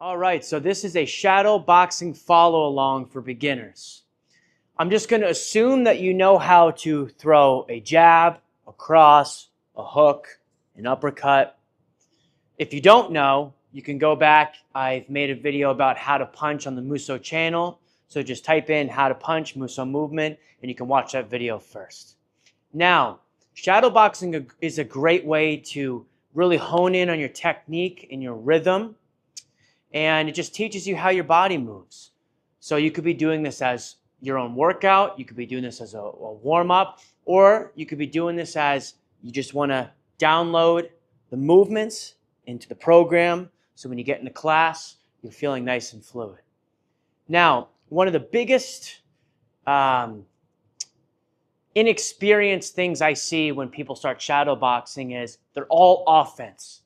All right, so this is a shadow boxing follow along for beginners. I'm just going to assume that you know how to throw a jab, a cross, a hook, an uppercut. If you don't know, you can go back. I've made a video about how to punch on the Muso channel. So just type in how to punch, Muso movement, and you can watch that video first. Now, shadow boxing is a great way to really hone in on your technique and your rhythm. And it just teaches you how your body moves. So you could be doing this as your own workout, you could be doing this as a warm-up, or you could be doing this as you just want to download the movements into the program, so when you get into class, you're feeling nice and fluid. Now, one of the biggest inexperienced things I see when people start shadow boxing is they're all offense.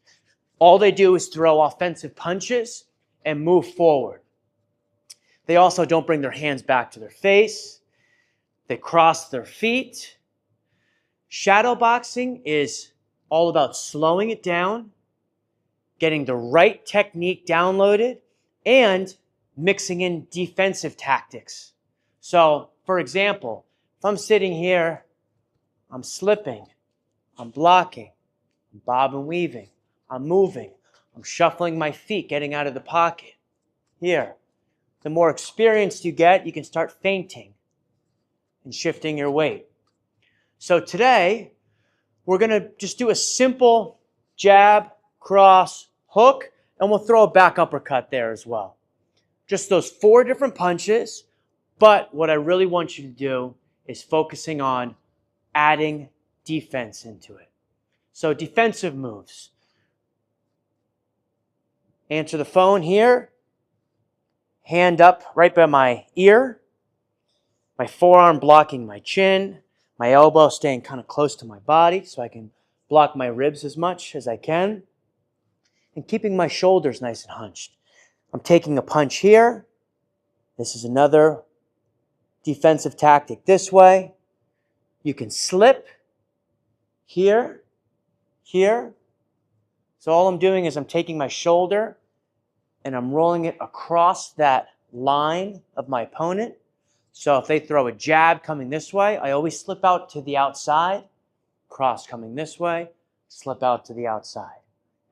All they do is throw offensive punches and move forward. They also don't bring their hands back to their face. They cross their feet. Shadow boxing is all about slowing it down, getting the right technique downloaded, and mixing in defensive tactics. So, for example, if I'm sitting here, I'm slipping, I'm blocking, I'm bob and weaving, I'm moving, I'm shuffling my feet, getting out of the pocket. Here, the more experienced you get, you can start feinting and shifting your weight. So today, we're going to just do a simple jab, cross, hook, and we'll throw a back uppercut there as well. Just those 4 different punches, but what I really want you to do is focusing on adding defense into it. So defensive moves. Answer the phone here. Hand up right by my ear. My forearm blocking my chin. My elbow staying kind of close to my body so I can block my ribs as much as I can. And keeping my shoulders nice and hunched. I'm taking a punch here. This is another defensive tactic this way. You can slip here, here. So all I'm doing is I'm taking my shoulder and I'm rolling it across that line of my opponent. So if they throw a jab coming this way, I always slip out to the outside. Cross coming this way, slip out to the outside.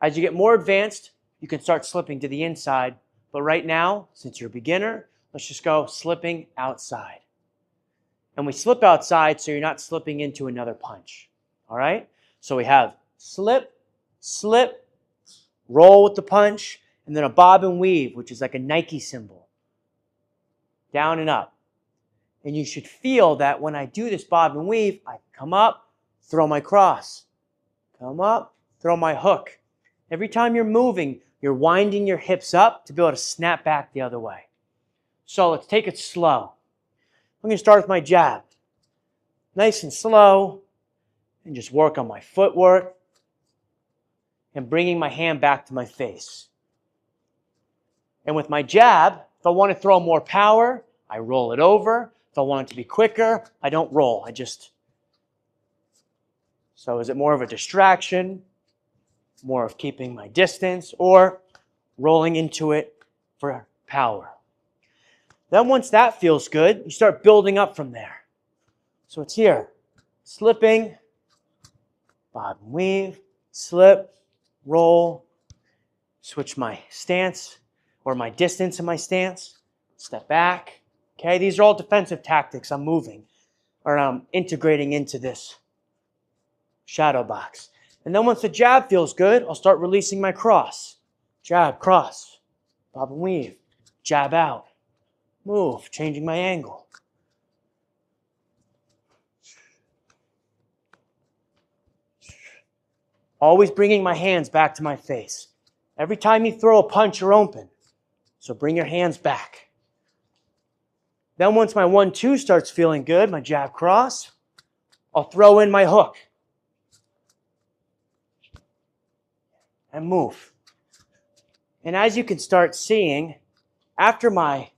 As you get more advanced, you can start slipping to the inside. But right now, since you're a beginner, let's just go slipping outside. And we slip outside so you're not slipping into another punch. All right? So we have slip, slip, roll with the punch, and then a bob and weave, which is like a Nike symbol. Down and up. And you should feel that when I do this bob and weave, I come up, throw my cross. Come up, throw my hook. Every time you're moving, you're winding your hips up to be able to snap back the other way. So let's take it slow. I'm going to start with my jab. Nice and slow. And just work on my footwork. And bringing my hand back to my face. And with my jab, if I want to throw more power, I roll it over. If I want it to be quicker, I don't roll. I just... So is it more of a distraction? More of keeping my distance? Or rolling into it for power? Then once that feels good, you start building up from there. So it's here. Slipping, bob and weave, slip, roll, switch my stance or my distance in my stance, step back. Okay, these are all defensive tactics I'm moving or I'm integrating into this shadow box. And then once the jab feels good, I'll start releasing my cross. Jab, cross, bob and weave, jab out, move, changing my angle. Always bringing my hands back to my face. Every time you throw a punch, you're open. So bring your hands back. Then once my 1-2 starts feeling good, my jab cross, I'll throw in my hook. And move. And as you can start seeing, after my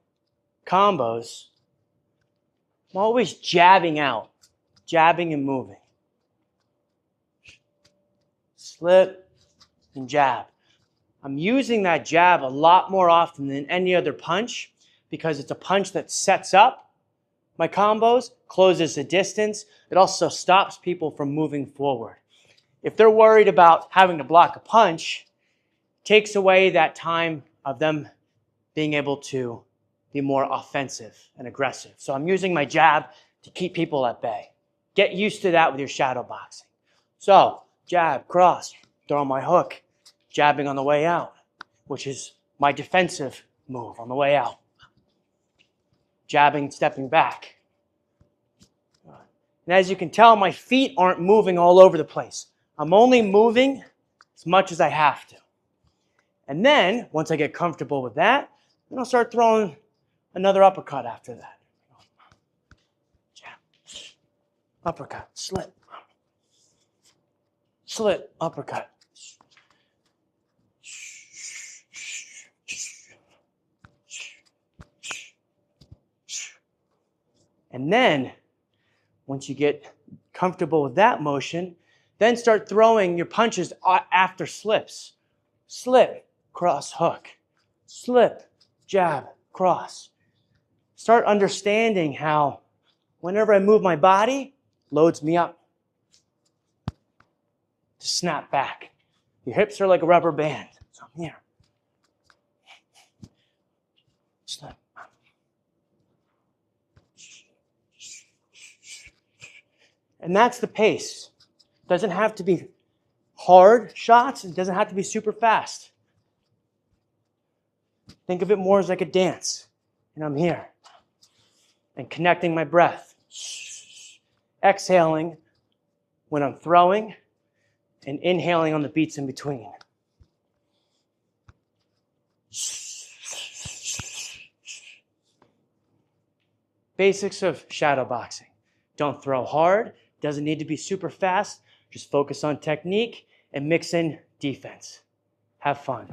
combos, I'm always jabbing out, jabbing and moving. Slip and jab. I'm using that jab a lot more often than any other punch because it's a punch that sets up my combos, closes the distance. It also stops people from moving forward. If they're worried about having to block a punch, it takes away that time of them being able to be more offensive and aggressive. So I'm using my jab to keep people at bay. Get used to that with your shadow boxing. So, jab, cross, throw my hook, jabbing on the way out, which is my defensive move on the way out. Jabbing, stepping back. And as you can tell, my feet aren't moving all over the place. I'm only moving as much as I have to. And then, once I get comfortable with that, then I'll start throwing another uppercut after that. Jab, uppercut, slip, slip, uppercut. And then, once you get comfortable with that motion, then start throwing your punches after slips. Slip, cross, hook. Slip, jab, cross. Start understanding how whenever I move my body, loads me up to snap back. Your hips are like a rubber band. So I'm here. Snap. And that's the pace. It doesn't have to be hard shots. It doesn't have to be super fast. Think of it more as like a dance. And I'm here. And connecting my breath. Exhaling when I'm throwing. And inhaling on the beats in between. Basics of shadow boxing. Don't throw hard. Doesn't need to be super fast. Just focus on technique and mix in defense. Have fun.